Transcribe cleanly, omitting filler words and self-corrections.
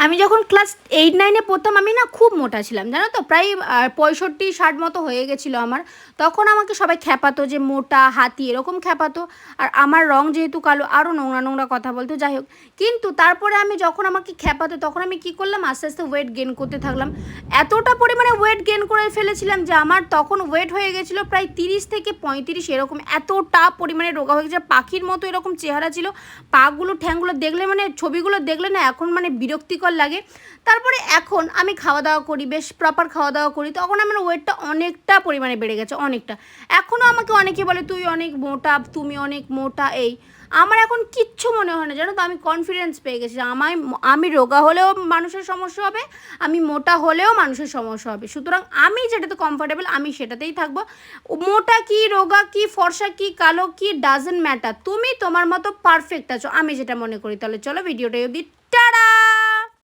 আমি যখন ক্লাস 8-9-এ পড়তাম আমি না খুব মোটা ছিলাম, জানো তো, প্রায় 65-60 মতো হয়ে গেছিলো আমার। তখন আমাকে সবাই খ্যাপাতো যে মোটা হাতি এরকম খ্যাপাতো। আর আমার রং যেহেতু কালো আরও নোংরা নোংরা কথা বলতো, যাই হোক। কিন্তু তারপরে আমি যখন আমাকে খ্যাপাতো তখন আমি কি করলাম, আস্তে আস্তে ওয়েট গেন করতে থাকলাম। এতটা পরিমাণে ওয়েট গেন করে ফেলেছিলাম যে আমার তখন ওয়েট হয়ে গেছিলো প্রায় 30 থেকে 35 এরকম, এতটা পরিমাণে রোগা হয়ে গেছে, পাখির মতো এরকম চেহারা ছিল। পাগুলো ঠ্যাংগুলো দেখলে মানে ছবিগুলো দেখলে না এখন মানে বিরক্তিকর লাগে। তারপরে এখন আমি খাওয়া দাওয়া করি, বেশ প্রপার খাওয়া দাওয়া করি, তখন আমার ওয়েটটা অনেকটা পরিমাণে বেড়ে গেছে, অনেকটা। এখনও আমাকে অনেকে বলে তুই অনেক মোটা, তুমি অনেক মোটা, এই আমার এখন কিচ্ছু মনে হয় না, জানো তো। আমি কনফিডেন্স পেয়ে গেছি যে আমি রোগা হলেও মানুষের সমস্যা হবে, আমি মোটা হলেও মানুষের সমস্যা হবে, সুতরাং আমি যেটাতে কমফোর্টেবল আমি সেটাতেই থাকবো। মোটা কি, রোগা কি, ফর্সা কি, কালো কি, ডাজেন্ট ম্যাটার, তুমি তোমার মতো পারফেক্ট আছো, আমি যেটা মনে করি। তাহলে চলো ভিডিওটা অবধি